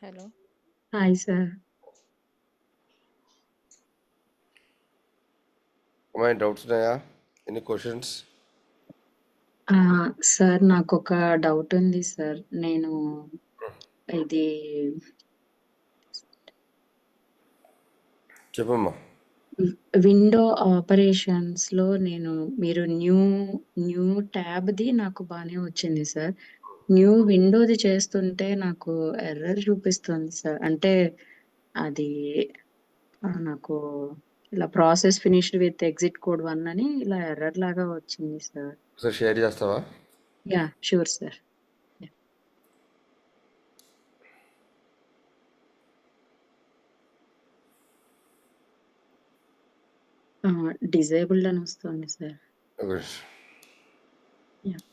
Hello. Hi sir. ఏమైనా doubts ఉన్నాయా? Any questions? Sir నాకొక డౌట్ ఉంది సార్. నేను ఇది చెప్పమ్మా. విండో ఆపరేషన్స్‌లో మీరు న్యూ ట్యాబ్‌ది నాకు బానే వచ్చింది సార్. న్యూ విండోది చేస్తుంటే నాకు ఎర్రర్ చూపిస్తుంది సార్. అంటే అది నాకు ఇలా process finished with exit code 1 అని ఇలా ఎర్రర్ లాగా వచ్చింది సార్. ఒకసారి షేర్ చేస్తావా? యాహ్! Sure sir. డిజేబుల్డ్ అని వస్తుంది సార్. ఒక నిమిషం. యాహ్!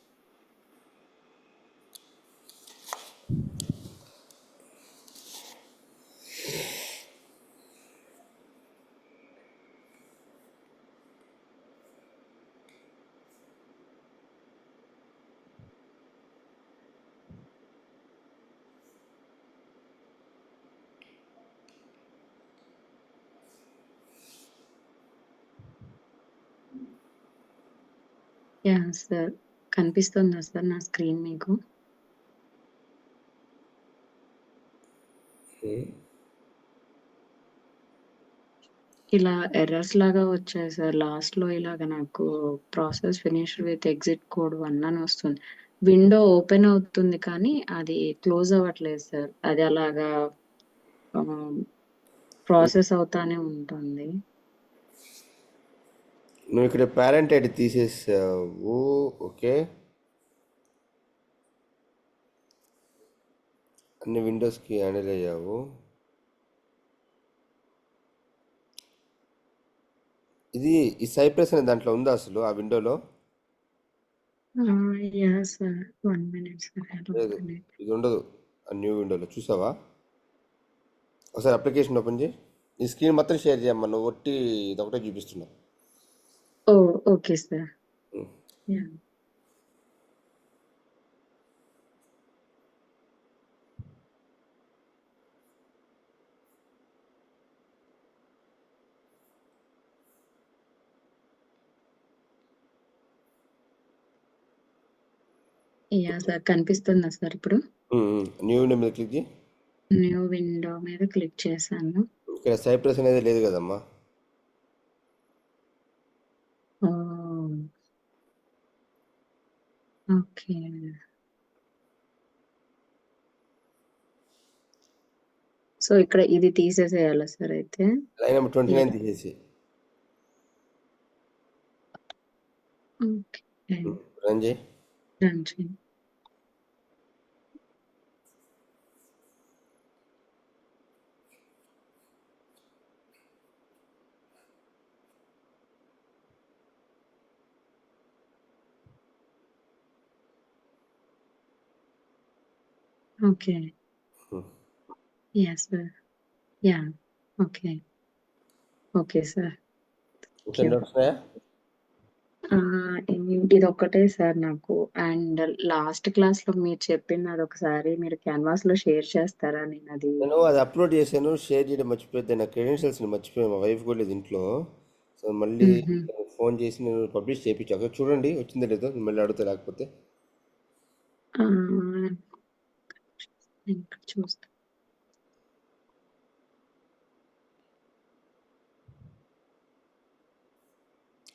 యాహ్! సార్. కనిపిస్తుందా సార్ నా స్క్రీన్ మీకు? ఇలా ఎర్రర్స్ లాగా వచ్చాయి సార్. లాస్ట్‌లో ఇలాగ నాకు process finished with exit code 1 అని వస్తుంది. విండో ఓపెన్ అవుతుంది కానీ అది క్లోజ్ అవ్వట్లేదు సార్. అది అలాగా ప్రాసెస్ అవుతానే ఉంటుంది. నువ్వు ఇక్కడ పేరెంట్ ఐడి తీసేసావు. ఓకే, అన్ని విండోస్కి హ్యాండిల్ అయ్యావు. ఇది ఈ సైప్రస్ అనే దాంట్లో ఉందా అసలు ఆ విండోలో? యాహ్! సార్. 1 minute sir. లేదు, ఇది ఉండదు ఆ న్యూ విండోలో. చూసావా? ఒకసారి అప్లికేషన్ ఓపెన్ చేయి. ఈ స్క్రీన్ మొత్తం షేర్ చేయమ్మా. నువ్వు ఒట్టి ఇదొకటే చూపిస్తున్నావు. Oh! Okay sir. Yeah! Yeah! Sir. కనిపిస్తుందా సార్ ఇప్పుడు? న్యూ విండో మీద క్లిక్ చేయి. న్యూ విండో మీద క్లిక్ చేశాను. ఇక్కడ సైప్రస్ అనేది లేదు కదమ్మా. ఓహ్! ఓకే. సో, ఇక్కడ ఇది తీసేసేయాలా సార్ అయితే? లైన్ నెంబర్ 29 తీసేసి ఓకే. రన్ చేయి. రన్ చేయండి. Okay. Yeah! Sir. Yeah! Okay. Okay sir. ఇంకేం డౌట్స్ ఉన్నాయా? ఇదొక్కటే సార్ నాకు. అండ్ లాస్ట్ క్లాస్‌లో మీరు చెప్పింది అదొకసారి మీరు క్యాన్వాస్‌లో షేర్ చేస్తారా? నేను అది అప్లోడ్ చేశాను, షేర్ చేయడం మర్చిపోతే నా క్రెడెన్షియల్స్ని మర్చిపోయాను. మా వైఫ్ కూడా లేదు ఇంట్లో. సో మళ్ళీ ఫోన్ చేసి నేను పబ్లిష్ చేయించాక చూడండి వచ్చిందో లేదో. మళ్ళీ అడుగుతా లేకపోతే. ఇక్కడ చూస్తా.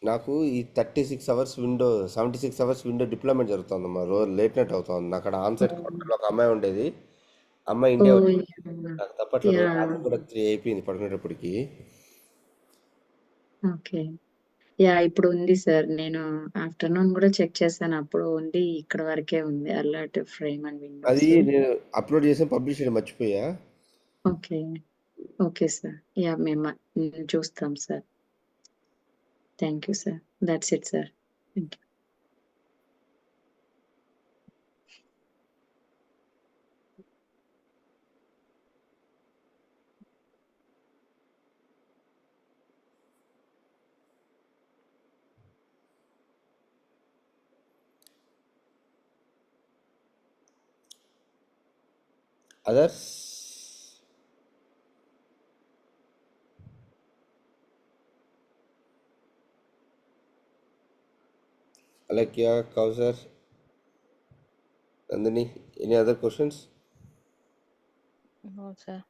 నాకు ఈ 36 hours window 76 hours window deployment జరుగుతుందమ్మా. రోజు లేట్ నైట్ అవుతుంది. నాకు అక్కడ ఆన్సైట్ క్వార్టర్లో ఒక అమ్మాయి ఉండేది. అమ్మాయి ఇండియా ఓహ్! నాకు తప్పట్లేదు. యాహ్! రాత్రి కూడా 3 అయిపోయింది పడుకునేటప్పటికి. ఓకే. యాహ్! ఇప్పుడు ఉంది సార్. నేను ఆఫ్టర్‌నూన్ గూడా చెక్ చేశాను. అప్పుడు ఉంది. ఇక్కడ వరకే ఉంది. అలర్ట్ ఫ్రేమ్ అండ్ అది విండోస్. నేను అప్లోడ్ చేసి పబ్లిష్ చేయడం మర్చిపోయా. ఓకే. Okay sir. యాహ్! చూస్తాం sir. Thank you sir. That's it sir. Thank you. Others Alakya, Kausar, Nandini, any other questions? No, sir.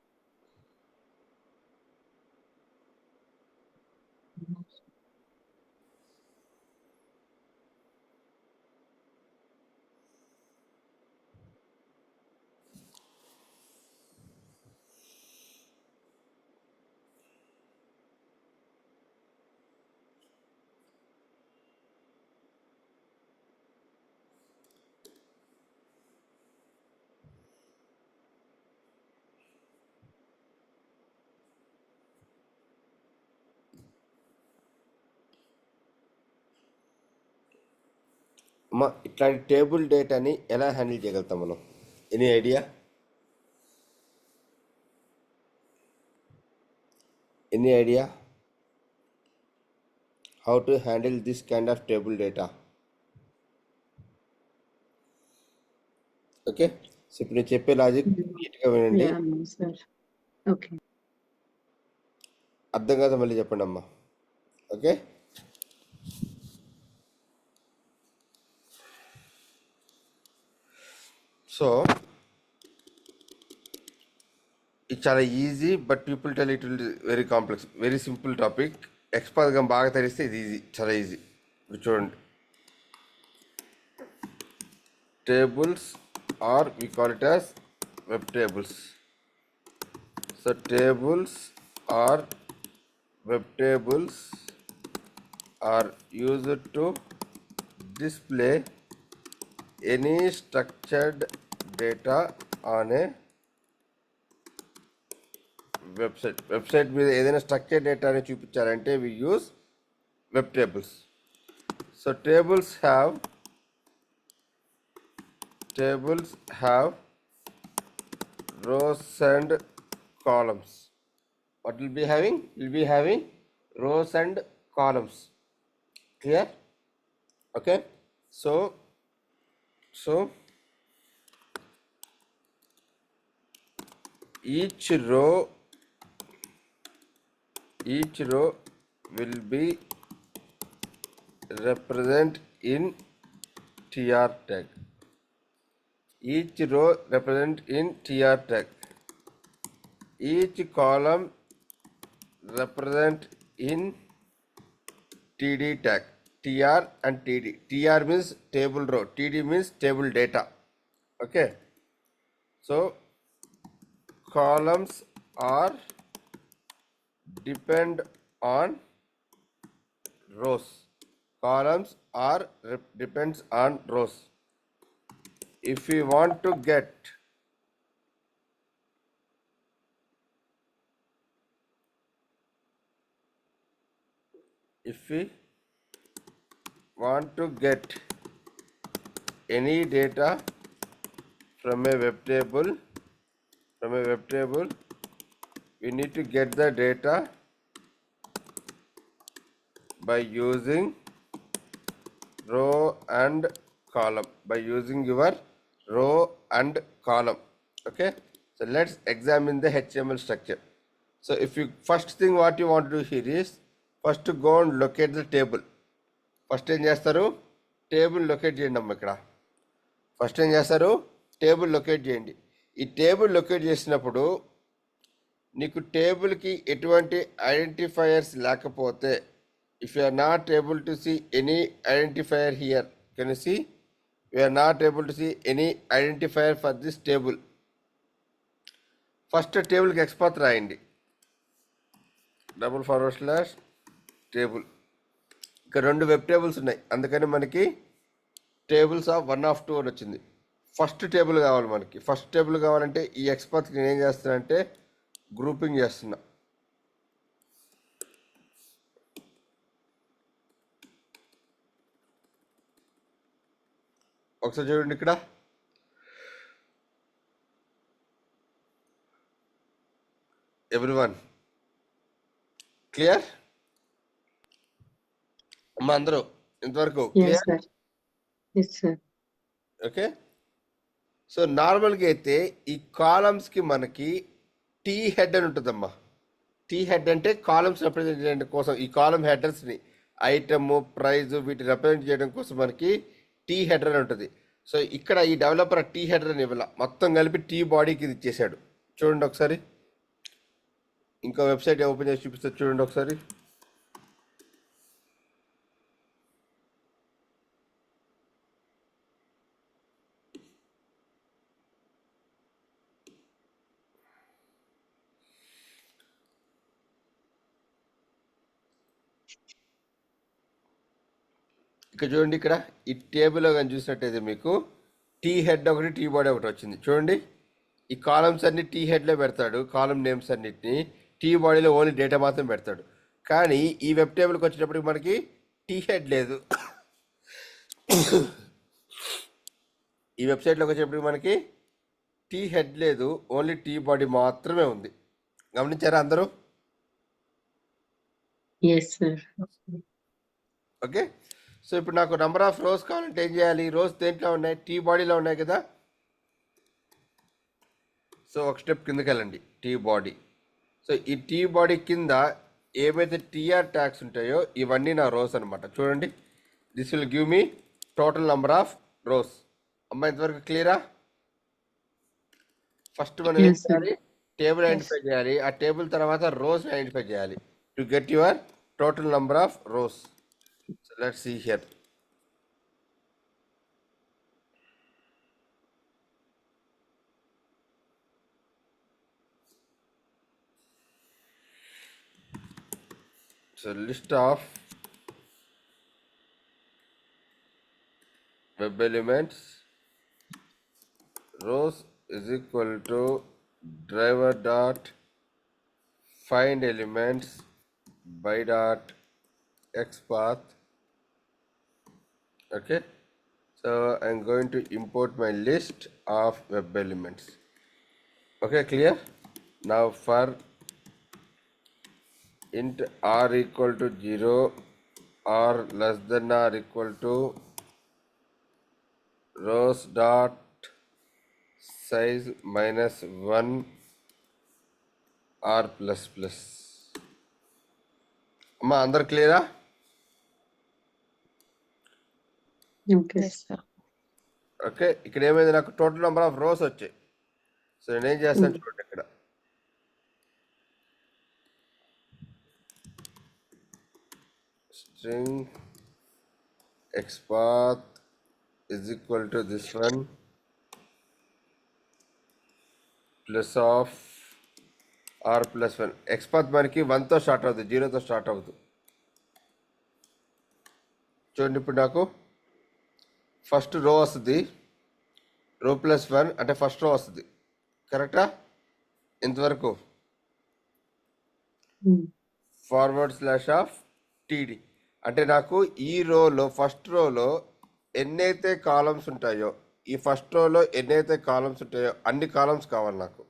అమ్మా ఇట్లాంటి టేబుల్ డేటాని ఎలా హ్యాండిల్ చేయగలుగుతాం మనం? Any idea? Any idea how to handle this kind of table data? Okay, so ఇప్పుడు నేను చెప్పే logic నీట్గా వినండి. Ya sir. ఓకే. అర్థం కాదు మళ్ళీ చెప్పండి అమ్మా. ఓకే, సో ఇది చాలా easy, but people tell it will very complex. Very simple topic. ఎక్స్పర్ట్గా బాగా తెలిస్తే ఇది ఈజీ, చాలా ఈజీ. ఇప్పుడు చూడండి, tables, or we call it as web tables. So tables or web tables are used to display any structured data on a website మీద ఏదైనా structured డేటాని చూపించాలంటే we use web tables. So tables have rows and columns. What will be having? Will be having rows and columns. Clear? Okay. So each row will be represent in tr tag. Each row represent in tr tag. Each column represent in td tag. Tr and td. Tr means table row, td means table data. Okay, so columns are depend on rows. Columns are depends on rows. If we want to get any data from a web table, we need to get the data by using row and column, by using your row and column. Okay, so let's examine the HTML structure. So if you first thing what you want to do here is first to go and locate the table. First ఏం చేస్తారు? Table locate చేయండి అమ్మ. ఇక్కడ first ఏం చేస్తారు? Table locate చేయండి. ఈ table locate చేసినప్పుడు నీకు టేబుల్కి ఎటువంటి ఐడెంటిఫైయర్స్ లేకపోతే, if you are not able to see any identifier here, can you see? We are not able to see any identifier for this table. First టేబుల్కి XPath రాయండి, $/table. ఇక్కడ 2 web tables ఉన్నాయి, అందుకని మనకి టేబుల్స్ ఆఫ్ 1 of 2 అని వచ్చింది. First table కావాలి మనకి. ఫస్ట్ టేబుల్ కావాలంటే ఈ ఎక్స్పాత్కి నేను ఏం చేస్తానంటే గ్రూపింగ్ చేస్తున్నా. ఒకసారి చూడండి ఇక్కడ, ఎవ్రీవన్ క్లియర్ అమ్మా? అందరూ ఇంతవరకు క్లియర్? ఓకే, సో నార్మల్గా అయితే ఈ కాలమ్స్కి మనకి టీ హెడ్ అని ఉంటుందమ్మా. టీ హెడ్ అంటే కాలమ్స్ రిప్రజెంట్ చేయడం కోసం ఈ కాలమ్ హెడర్స్ని ఐటమ్, ప్రైజ్ వీటిని రిప్రజెంట్ చేయడం కోసం మనకి టీ హెడర్ అని ఉంటుంది. సో ఇక్కడ ఈ డెవలపర్ టీ హెడర్ అని ఇవ్వాల, మొత్తం కలిపి టీ బాడీకి ఇది ఇచ్చేసాడు. చూడండి ఒకసారి, ఇంకో వెబ్సైట్ ఓపెన్ చేసి చూపిస్తారు చూడండి ఒకసారి. ఇక్కడ చూడండి, ఇక్కడ ఈ టేబుల్లో కానీ చూసినట్టయితే మీకు టీ హెడ్ ఒకటి, టీ బాడీ ఒకటి వచ్చింది. చూడండి, ఈ కాలమ్స్ అన్ని టీ హెడ్లో పెడతాడు, కాలమ్ నేమ్స్ అన్నిటిని. టీ బాడీలో ఓన్లీ డేటా మాత్రం పెడతాడు. కానీ ఈ వెబ్ టేబుల్కి వచ్చేటప్పటికి మనకి టీ హెడ్ లేదు. ఈ వెబ్సైట్లోకి వచ్చేటప్పటికి మనకి టీ హెడ్ లేదు, ఓన్లీ టీ బాడీ మాత్రమే ఉంది. గమనించారా అందరూ? Yes sir. ఓకే. సో ఇప్పుడు నాకు నంబర్ ఆఫ్ రోస్ కావాలంటే ఏం చేయాలి? రోస్ దేంట్లో ఉన్నాయి? టీ బాడీలో ఉన్నాయి కదా. సో ఒక స్టెప్ కిందకి వెళ్ళండి, టీ బాడీ. సో ఈ టీ బాడీ కింద ఏవైతే టీఆర్ ట్యాగ్స్ ఉంటాయో ఇవన్నీ నా రోస్ అనమాట. చూడండి, this will give me total number of rose. అమ్మ ఇంతవరకు క్లియరా? ఫస్ట్ మనం ఏం చేయాలి? టేబుల్ ఐడెంటిఫై చేయాలి. ఆ టేబుల్ తర్వాత రోస్ ఐడెంటిఫై చేయాలి to get your total number of rose. So let's see here. So list of web elements, rows is equal to driver dot find elements by dot xpath. Okay, so I'm going to import my list of web elements. Okay, clear? Now for int r equal to 0 or less than or equal to rows dot size minus 1 r plus plus. అమ్మా అందరు క్లియరా? Okay, ఇక్కడ ఏమైంది? నాకు total number of rose వచ్చాయి. So నేనేం చేస్తాను చూడండి, ఇక్కడ string xpath is equal to this one plus of r plus 1. xpath మనకి 1తో స్టార్ట్ అవుతుంది, 0తో స్టార్ట్ అవుతుంది. చూడండి, ఇప్పుడు నాకు ఫస్ట్ రో వస్తుంది, రో ప్లస్ 1 అంటే ఫస్ట్ రో వస్తుంది. కరెక్టా? ఇంతవరకు ఫార్వర్డ్ స్లాష్ ఆఫ్ టీడీ అంటే నాకు ఈ రోలో ఫస్ట్ రోలో ఎన్నైతే కాలమ్స్ ఉంటాయో, ఈ ఫస్ట్ రోలో ఎన్నైతే కాలమ్స్ ఉంటాయో అన్ని కాలమ్స్ కావాలి నాకు.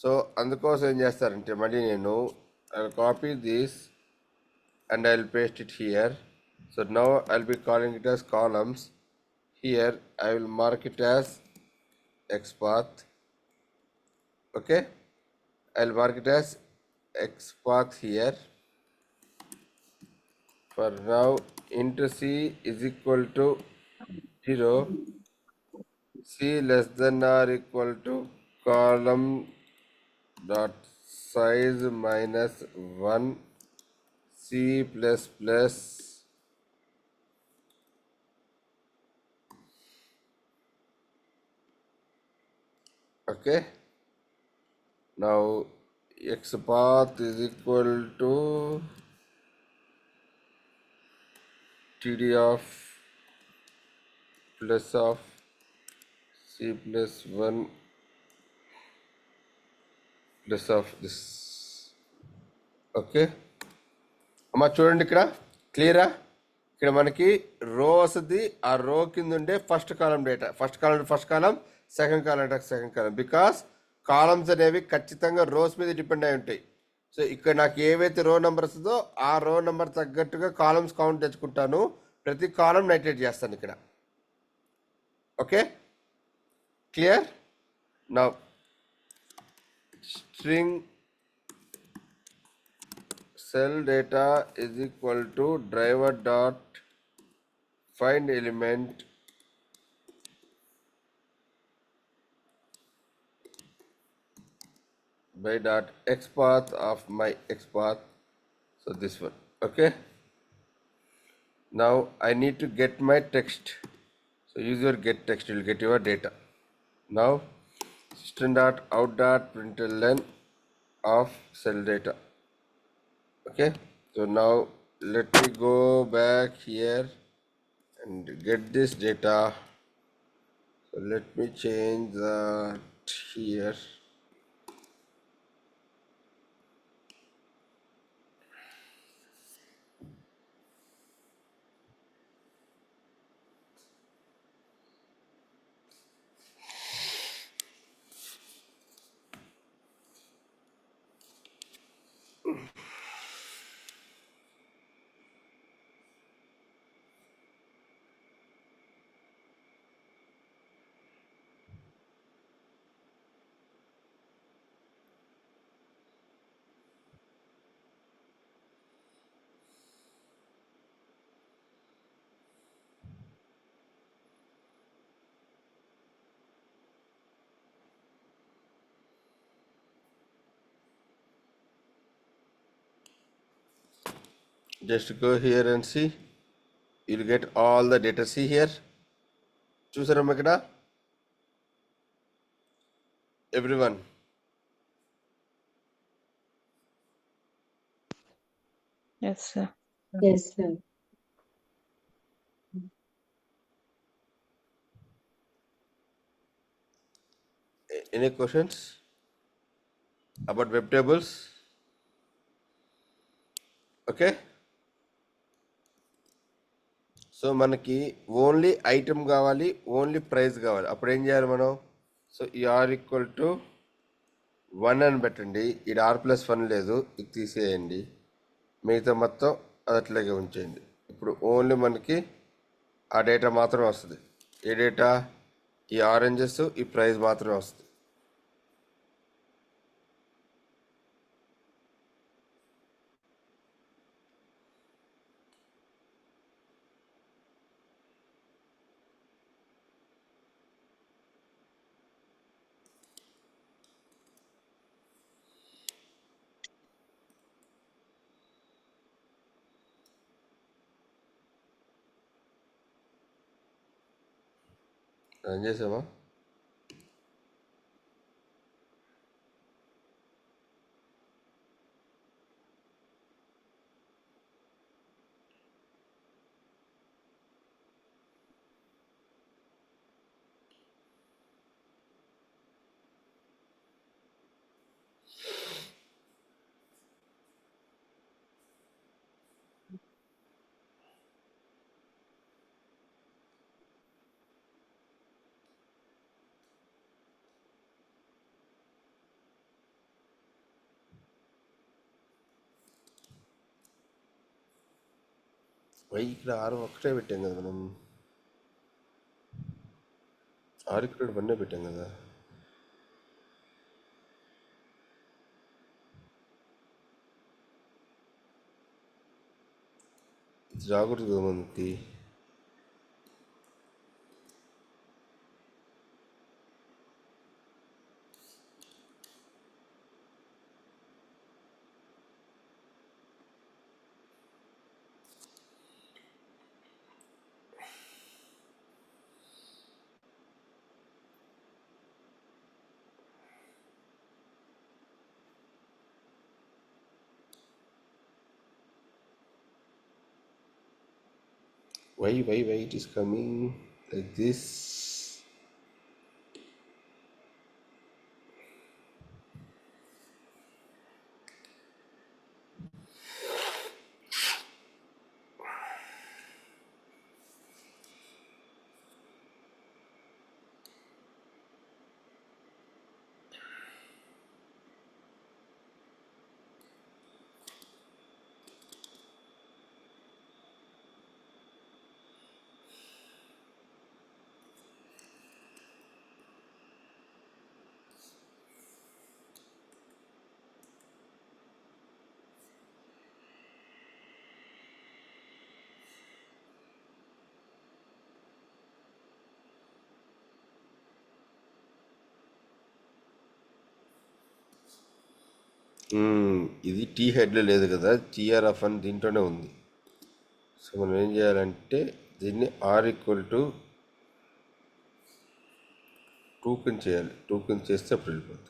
సో అందుకోసం ఏం చేస్తారంటే మళ్ళీ నేను copy this and I will paste it here. So now I will be calling it as columns. Here I will mark it as xpath. Okay, I will mark it as xpath here. For now int c is equal to 0, c less than or equal to column dot size minus 1 c plus plus. Okay, now xpath is equal to td of plus of c plus 1 plus of this. Okay అమ్మా చూడండి, ఇక్కడ క్లియరా? ఇక్కడ మనకి రో వస్తుంది, ఆ రో కింద ఉండే first column data, first column, second column data, second column. Because columns అనేవి ఖచ్చితంగా రోస్ మీద డిపెండ్ అయి ఉంటాయి. సో ఇక్కడ నాకు ఏవైతే రో నెంబర్ వస్తుందో ఆ రో నెంబర్ తగ్గట్టుగా కాలమ్స్ కౌంట్ తెచ్చుకుంటాను, ప్రతి కాలం నైట్రేట్ చేస్తాను ఇక్కడ. Okay, clear? Now string cell data is equal to driver dot find element by dot xpath of my xpath. So this one. Okay. Now I need to get my text. So use your get text, you'll get your data. Now system dot out dot println of cell data. Okay. So now let me go back here and get this data. So let me change that here. Just go here and see. You'll get all the data. See here. చూసారమ్మా ఇక్కడ everyone. Yes, sir. Yes, sir. Any questions about web tables? Okay. So మనకి only item కావాలి, only price కావాలి. అప్పుడు ఏం చేయాలి మనం? So ఈ are equal to 1 అని పెట్టండి. ఇది R+1 లేదు, ఇది తీసేయండి. మిగతా మొత్తం అది అట్లాగే ఉంచేయండి. ఇప్పుడు ఓన్లీ మనకి ఆ డేటా మాత్రమే వస్తుంది. ఏ డేటా? ఈ ఆరెంజెస్, ఈ ప్రైస్ మాత్రమే వస్తుంది. రన్ చేసామా? ఇక్కడ 6 ఒకటే పెట్టాం కదా మనం. 6 ఇక్కడ 1 పెట్టాం కదా. ఇది రాకూడదు కదా మనకి. Why it is coming like this? ఇది టీ హెడ్లో లేదు కదా, టీఆర్ఎఫ్ అని దీంట్లోనే ఉంది. సో మనం ఏం చేయాలంటే దీన్ని ఆర్ ఈక్వల్ టు 2 కింద చేయాలి. 2 కింద చేస్తే అప్పుడు వెళ్ళిపోతుంది.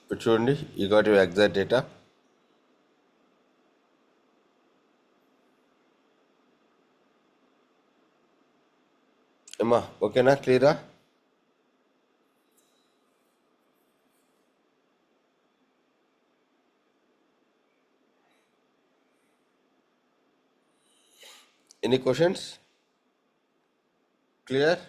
ఇప్పుడు చూడండి, ఈ గాట్ యువర్ ఎగ్జాక్ట్ డేటా. ఏమ్మా ఓకేనా, క్లియరా? Any questions? క్లియర్?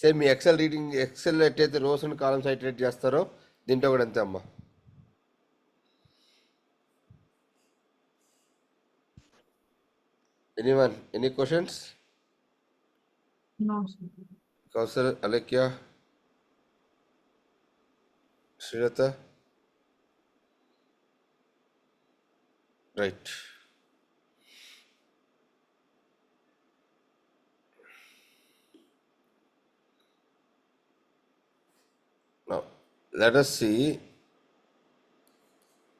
సేమ్ మీ ఎక్సెల్ ఎట్టయితే రోస్ అండ్ కాలమ్స్ ఐటరేట్ చేస్తారో దీంట్లో కూడా అంతే అమ్మా. Anyone, any questions? No, sir. Kaushal, Alekhya, Srilatha? Right. Now, let us see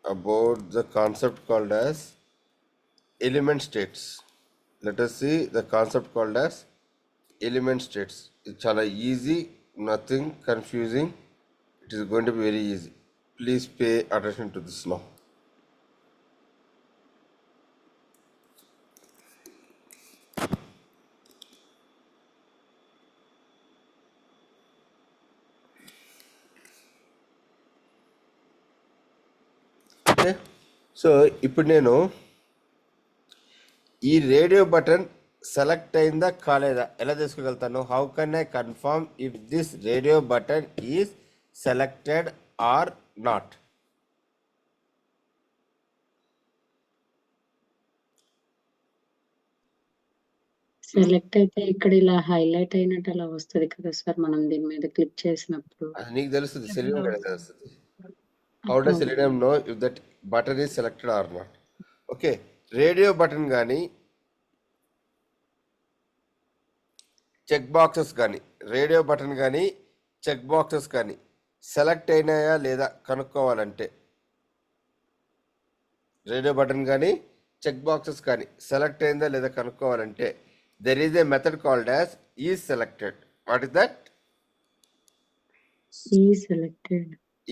about the concept called as element states. Let us see the concept called as element states. It's chala easy, nothing confusing. It is going to be very easy. Please pay attention to this now. Okay, so ఇప్పుడు నేను ఈ radio button select అయిందా కాలేదా ఎలా తెలుసుకోగలుగుతాను? How can I confirm if this radio button is selected or not? Select అయితే ఇక్కడ ఇలా హైలైట్ అయినట్టు అలా వస్తుంది కదా సార్, మనం దీని మీద క్లిక్ చేసినప్పుడు. అది నీకు తెలుస్తుంది, సెలీనియం కూడా తెలుస్తుంది. How does Selenium know if that button is selected or not? Okay, radio button కానీ చెక్ బాక్సెస్ కానీ, రేడియో బటన్ కానీ చెక్ బాక్సెస్ కానీ సెలెక్ట్ అయినాయా లేదా కనుక్కోవాలంటే, రేడియో బటన్ కానీ చెక్ బాక్సెస్ కానీ సెలెక్ట్ అయిందా లేదా కనుక్కోవాలంటే there is a method called as is selected. What is that?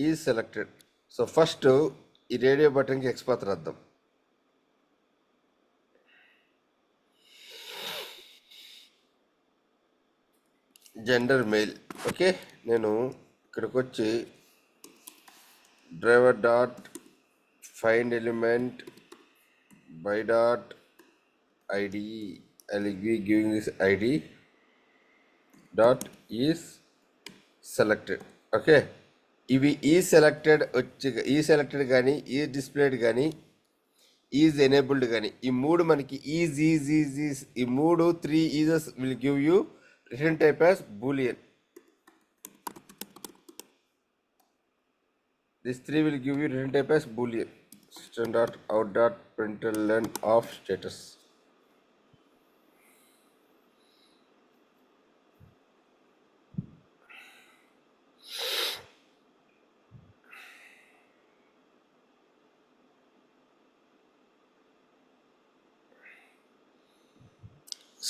Is selected. So first ఈ రేడియో బటన్కి ఎక్స్పాత్ రాద్దాం. Gender male. ఓకే, నేను ఇక్కడికి వచ్చి driver dot find element by dot ID, I will be giving this ID dot is selected. Okay, ఇవి ఈ selected వచ్చి ఈ సెలెక్టెడ్ కానీ ఈ డిస్ప్లేడ్ కానీ ఈజ్ ఎనేబుల్డ్ కానీ ఈ మూడు మనకి ఈజ్ ఈజ్ ఈజ్ ఈజ్ ఈ మూడు 3 eases will give you return type as Boolean. This 3 will give you return type as boolean. System dot out dot println of status.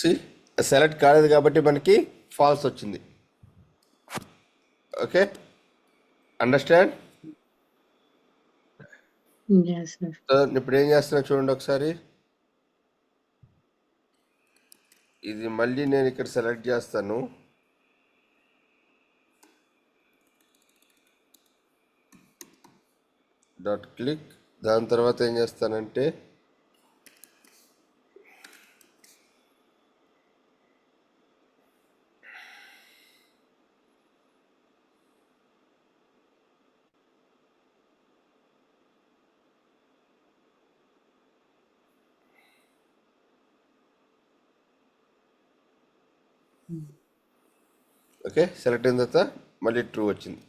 See, select కాలేదు కాబట్టి మనకి falls వచ్చింది. Okay, understand? సో ఇప్పుడు ఏం చేస్తున్నా చూడండి ఒకసారి. ఇది మళ్ళీ నేను ఇక్కడ సెలెక్ట్ చేస్తాను. Dot click. దాని తర్వాత ఏం చేస్తానంటే ఓకే, సెలెక్ట్ అయిన తర్వాత మళ్ళీ ట్రూ వచ్చింది.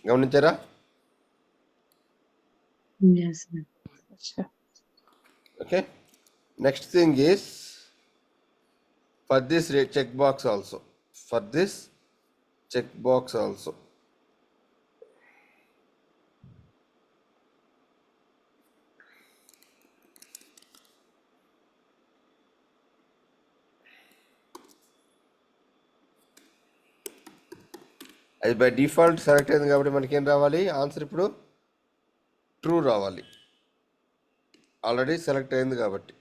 గమనించారా? Yes, sir. Sure. Okay, next thing is for this checkbox also. For this checkbox also. అది బై డిఫాల్ట్ సెలెక్ట్ అయింది కాబట్టి మనకి ఏం రావాలి? ఆన్సర్ ఇప్పుడు ట్రూ రావాలి. ఆల్రెడీ సెలెక్ట్ అయింది కాబట్టి.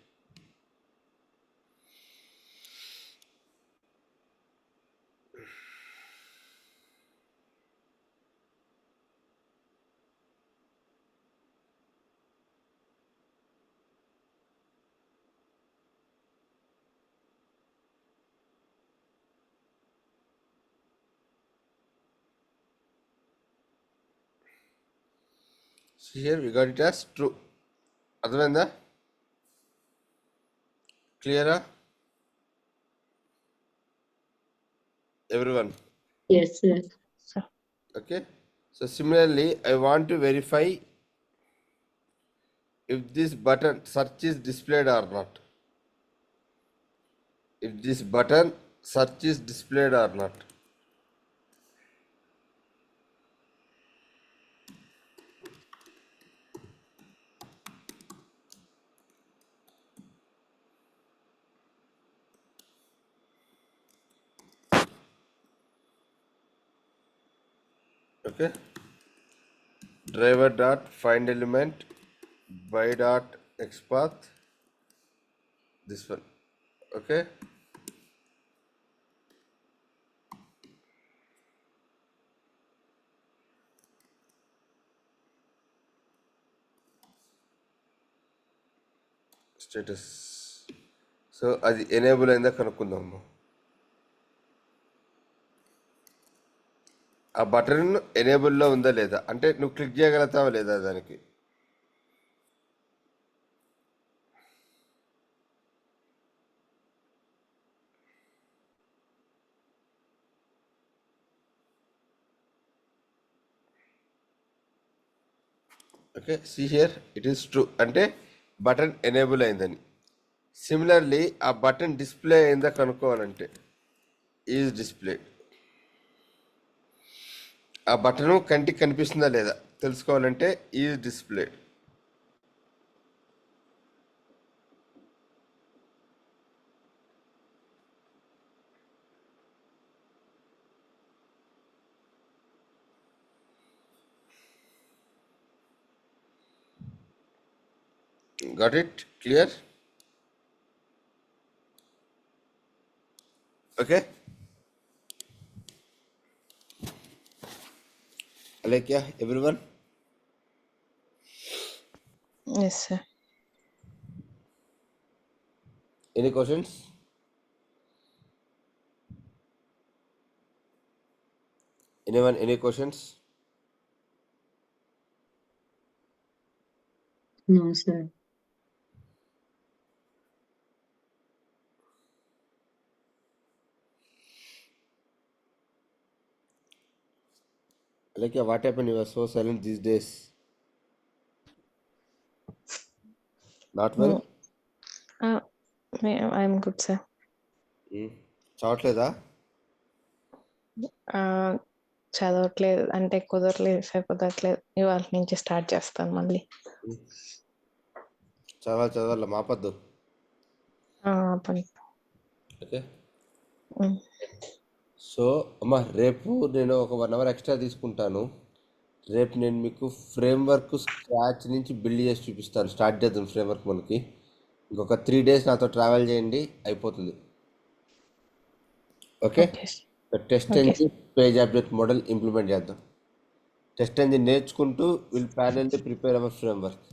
Here we got it as true. అర్థమైందా? క్లియరా everyone? Yes, sir. Sure. Okay, so similarly I want to verify if this button search is displayed or not. If this button search is displayed or not. Okay, driver dot find element by dot xpath, this one. Okay, status. So అది enable అయిందా కనుక్కుందాము. ఆ button ఎనేబుల్లో ఉందా లేదా, అంటే నువ్వు click చేయగలుగుతావా లేదా దానికి. Okay, see here it is true, అంటే బటన్ ఎనేబుల్ అయిందని. సిమిలర్లీ ఆ బటన్ డిస్ప్లే అయిందా కనుక్కోవాలంటే ఈజ్ డిస్ప్లే. ఆ బటన్ కంటికి కనిపిస్తుందా లేదా తెలుసుకోవాలంటే is display. Got it? Clear? Okay. Alekia, everyone? Yes, sir. Any questions? Anyone, any questions? No, sir. Alekia, what happened? You are so silent these days. Not well? Uh, I'm good, sir. చదవట్లేదా? చదవట్లేదు అంటే కుదరలేదు sir, కుదరట్లేదు. ఇవాళ నుంచి start చేస్తాను మళ్ళీ. చదవాలి మాపద్దు. పని. ఓకే. సో అమ్మా, రేపు నేను ఒక 1 hour ఎక్స్ట్రా తీసుకుంటాను. రేపు నేను మీకు ఫ్రేమ్వర్క్ స్క్రాచ్ నుంచి బిల్డ్ చేసి చూపిస్తాను. స్టార్ట్ చేద్దాం ఫ్రేమ్వర్క్. మనకి ఇంకొక 3 days నాతో ట్రావెల్ చేయండి, అయిపోతుంది. Okay, test engine page object model implement చేద్దాం. టెస్ట్ ఎంజిన్ నేర్చుకుంటూ will parallelly prepare our framework.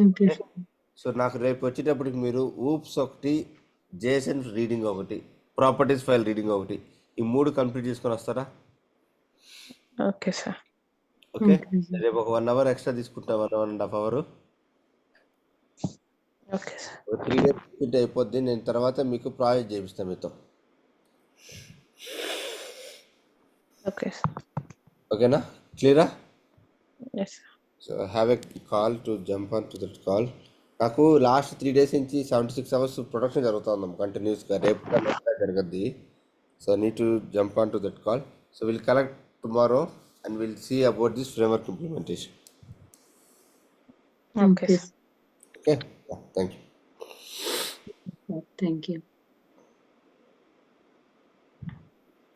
Okay. So నాకు రేపు వచ్చేటప్పటికి మీరు ఊప్స్ ఒకటి, జేసన్ రీడింగ్ ఒకటి, ప్రాపర్టీస్ ఫైల్ రీడింగ్ ఒకటి, ఈ 3 కంప్లీట్ చేసుకొని వస్తారా? Okay sir. Okay, Okay, sir. రేపు ఒక 1 hour ఎక్స్ట్రా తీసుకుంటా, 1.5 hours. Okay sir. 3 days అయిపోద్ది. నేను తర్వాత మీకు ప్రాజెక్ట్ చేపిస్తాను మీతో. ఓకే ఓకేనా, క్లియరా? Yes so have a call to jump on to that call. నాకు లాస్ట్ 3 days నుంచి 76 hours ప్రొడక్షన్ జరుగుతుంది కంటిన్యూస్గా. రేపు జరగద్ది. So need to jump on to that call. So will collect tomorrow and will see about this framework implementation. Okay okay okay, thank you. Sir. Thank you.